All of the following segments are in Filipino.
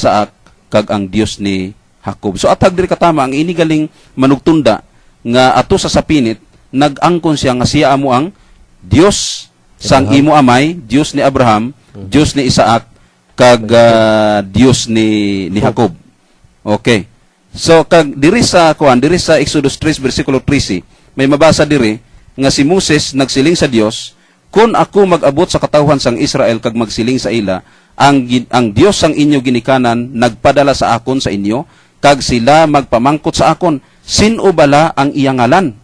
Isaak kag ang Dios ni Jacob. So atag diri katama ang inigaling manugtunda nga ato sa sapinit nag-angkon siya nga siya amo ang Dios sang imo amay, Dios ni Abraham, Dios ni Isaak kag Dios ni Jacob. Okay. So kag diri sa Exodus 3 bersikulo 13 may mabasa diri nga si Moses nagsiling sa Dios, kun ako mag-abot sa katawhan sang Israel kag magsiling sa ila, ang Dios sang inyo ginikanan nagpadala sa akon sa inyo kag sila magpamangkot sa akon, sino bala ang iyang ngalan?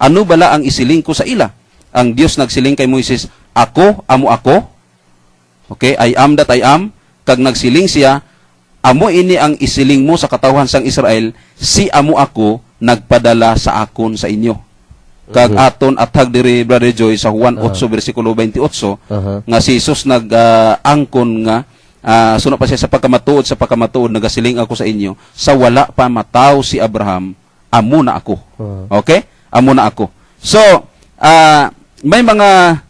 Ano bala ang isiling ko sa ila? Ang Dios nagsiling kay Moises, ako, amo ako. Okay, I am that I am. Kag nagsiling siya, amo ini ang isiling mo sa katawhan sang Israel, si amo ako nagpadala sa akon sa inyo. Kag aton atag diri Brother Joy sa Juan 8 bersikulo 28 nga si Jesus nag-angkon nga suno pa siya sa pagkamatuod nagasiling ako sa inyo, sa wala pa mataw si Abraham, amo na ako. Okay? Amo na ako. So, may mga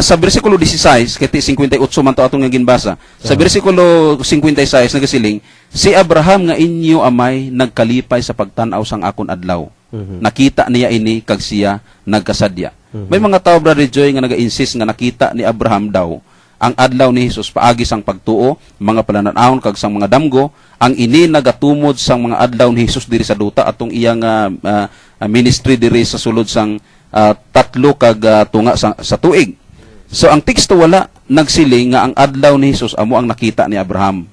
sa bersikulo 16, kiti 58 man to atong nga ginbasa. Sa bersikulo 56 nagasiling, si Abraham nga inyo amay nagkalipay sa pagtan-aw sang akon adlaw. Nakita niya ini kag siya nagkasadya. May mga tao, Brother Joy, nga naga-insist nga nakita ni Abraham daw ang adlaw ni Jesus paagi sang pagtuo, mga palananawon kag sang mga damgo, ang ini nagatumod sang mga adlaw ni Jesus diri sa duta atong iyang ministry diri sa sulod sang 3 kag tunga sa tuig. So ang teksto wala nagsiling nga ang adlaw ni Jesus amo ang nakita ni Abraham.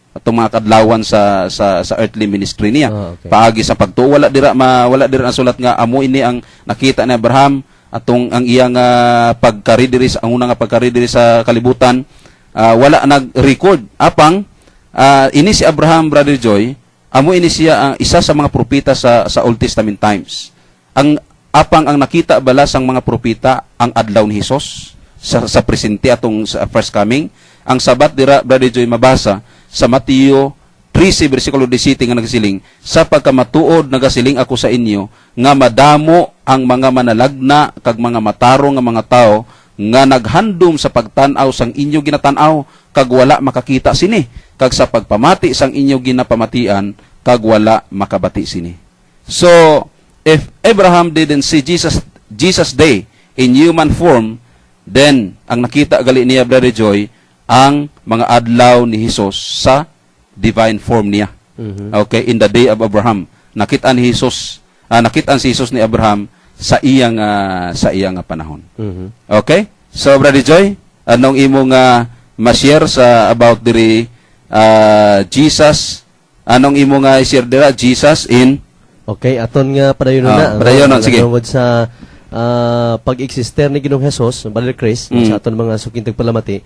Atong mga kadlawan sa earthly ministry niya. Paagi sa pagtuo wala dira ang sulat nga amo ini ang nakita ni Abraham atong ang iyang pagkari diri sa una nga pagkari diri sa kalibutan, wala nag-record apang ini si Abraham, Brother Joy, amo ini siya isa sa mga propeta sa Old Testament times. Ang nakita bala sang mga propeta ang adlaw ni Hesus sa presente atong sa first coming. Ang sabat dira, Brother Joy, mabasa sa Mateo 13 bersikulo 17 nga nagasiling, sa pagkamatuod nagasiling ako sa inyo nga madamo ang mga manalagna kag mga matarong nga mga tao nga naghandom sa pagtan-aw sang inyo ginatan-aw kag wala makakita sini, kag sa pagpamati sang inyo ginapamatian kag wala makabati sini. So if Abraham didn't see Jesus day in human form, then ang nakita gali niya, Brother Joy, ang mga adlaw ni Jesus sa divine form niya. Okay, in the day of Abraham, nakitaan si Jesus ni Abraham sa iyang panahon. Okay? So Brother Joy, anong imong ma-share sa about diri Jesus? Anong imong share dira Jesus in Okay, aton nga padayon na. Padayon sige. Sa pag-exister ni Ginoong Hesus, Brother Chris, sa aton mga sukintag palamati,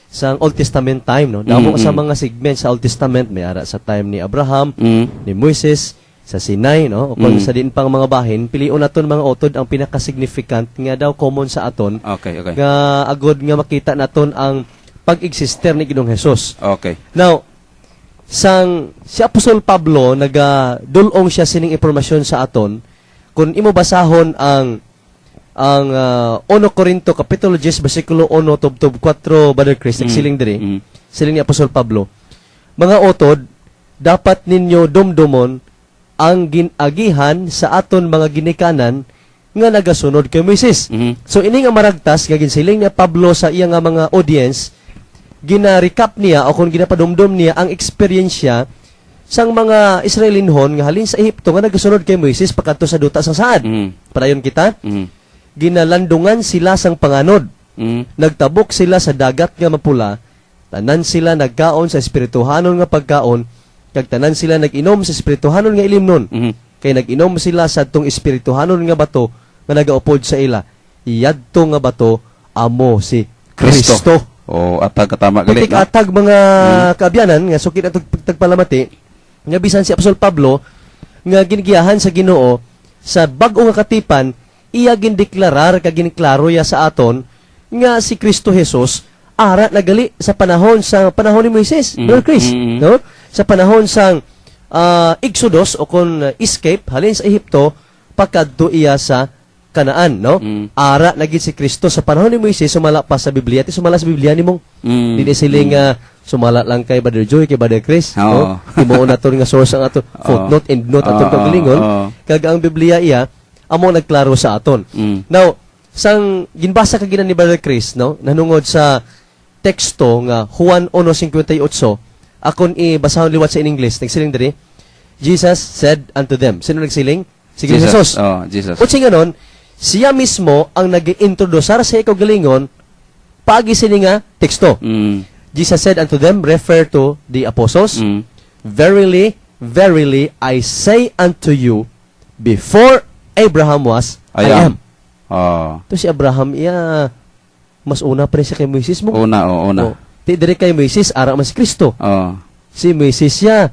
sa Old Testament time, no? Damo sa mga segment sa Old Testament, may ara sa time ni Abraham, ni Moises, sa Sinai, no? O kung sa din pang mga bahin, piliun aton mga utod ang pinaka-significant nga daw common sa aton. Okay. Nga agod nga makita naton ang pag-exister ni Ginoong Hesus. Okay. Now, si Apostol Pablo nagadulong siya sining impormasyon sa aton kung imo basahon ang 1 Corinto kapitulo 10 bersikulo 1 tubtob 4, Brother Chris, siling diri siling ni Apostol Pablo, mga utod, dapat ninyo dumdumon ang ginagihan sa aton mga ginikanan nga nagasunod kay Moises. So ini nga maragtas nga ginsiling ni Pablo sa iya nga mga audience, gina-recap niya o kung ginapadumdum niya ang eksperyensya sang mga Israelinhon nga halin sa Ehipto nga nagasunod kay Moises pagkadto sa duta sang saad. Padayon kita, ginalandungan sila sang panganod. Nagtabok sila sa dagat nga mapula, tanan sila nagkaon sa espirituhanon nga pagkaon, kag tanan sila nag-inom sa espirituhanon nga ilimnon. Kay nag-inom sila sa tong espirituhanon nga bato nga nagaupod sa ila. Iyadto nga bato amo si Kristo. Atag katama gali. Atag mga kaabyanan nga sukid atong pagpalamati nga bisan si Apostol Pablo nga ginigiyahan sa Ginoo sa bag-o nga katipan, iya gindeklarar kag giniklaro ya sa aton nga si Kristo Jesus ara nagali sa panahon ni Moises, Brother Chris, no? Sa panahon sang Exodus o kon escape halin sa Ehipto pakadto iya sa Kanaan, no? Ara naging si Kristo sa panahon ni Moises, sumala pa sa Biblia, sumala sa Biblia nimong dili siling sumala lang kay Brother Joy, kay Brother Chris. Oo. No? Himuon naton nga source ang ato footnote, endnote aton Oo, kagalingon. oo. Kag ang Biblia iya amo nagklaro sa aton. Mm. Now, sang ginbasa kagina ni Brother Chris, no, nanungod sa teksto nga Juan 1:58, akon ibasahon liwat sa in English, nagsiling diri, Jesus said unto them. Sino nagsiling? Sige, Jesus. Oh, Jesus. Utsi nga nun, siya mismo ang nag-introduce sa ikaw galingon pagi sini nga teksto. Mm. Jesus said unto them, refer to the apostles, Mm. Verily, verily, I say unto you, before Abraham was, I am. Oh. To si Abraham, iya, mas una pa rin siya kay Moises mo. Una, una. Oh, ti dire kay Moises, ara mas Kristo. Oh. Si Moises siya,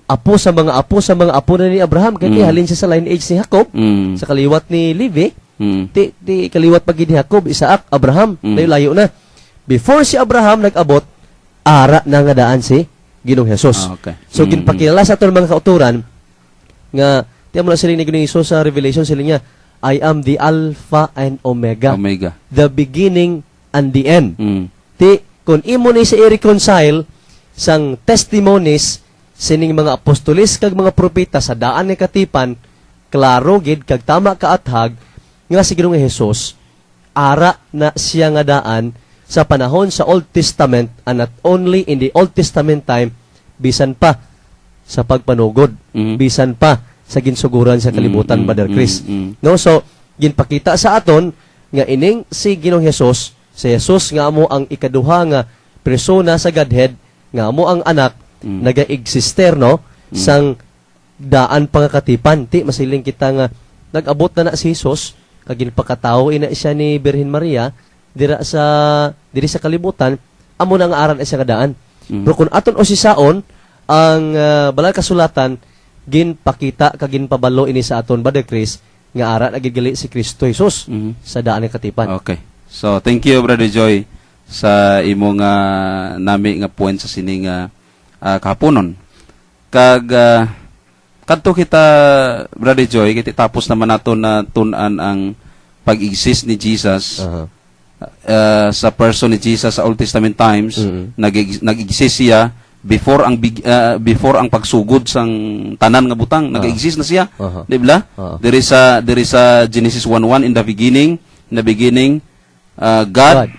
apo sa mga apo na ni Abraham, kaya halin siya sa lineage ni Jacob, Mm. sa kaliwat ni Levi, Mm. ti kaliwat pag ni Jacob, Isaac, Abraham, layo na. Before si Abraham nag-abot, ara na nga daan si Ginoong Hesus. Ah, okay. So ginpakilala sa aton mga kauturan nga tiyan mo na sila ni Ginoong Hesus sa Revelation sila niya, I am the Alpha and Omega, Omega. the beginning and the end. Mm. Ti kung imo ni sa i-reconcile sang testimonies sining mga apostolis kag mga propeta sa daan ni katipan, klaro gid kag tama kaathag nga si Ginoong Hesus ara na siya nga daan sa panahon sa Old Testament, and not only in the Old Testament time, bisan pa sa pagpanugod, bisan pa sa ginsuguran sa kalibutan, Brother Chris. No, so ginpakita sa aton nga ining si Ginoong Hesus, si Jesus nga amo ang ikaduha nga persona sa Godhead, nga amo ang anak, naga-exister no sang daan pangakatipan. Ti masiling kita nga nag-abot na si Jesus, kag ginpakatao ina siya ni Birhen Maria diri sa kalibutan, amo na nga aran siya nga daan. Pero kung aton o sisaon ang banal kasulatan, ginpakita kag ginpabalo ini sa aton, Brother Chris, nga ara nagigali si Kristo Jesus sa daan ng katipan. Okay. So, thank you, Brother Joy, sa imong nami nga point sa sining kahaponon. Kag kadto kita, Brother Joy, kiti tapos naman nato na tun-an ang pag-exist ni Jesus sa person ni Jesus sa Old Testament times. Nag-exist siya before ang pagsugod sang tanan nga butang, nag-exist na siya, di ba? There is a Genesis 1:1, in the beginning God.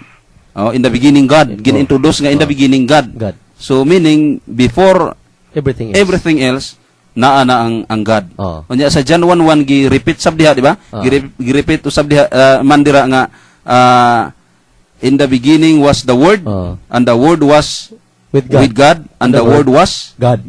Oh, in the beginning God. Gin-introduce nga in the beginning God. So meaning before everything else naa na ang God. Unya sa John 1:1 gi-repeat sabdiha, di ba? Gi-repeat usab diha mandira nga in the beginning was the Word, and the Word was with God, and the Word was God.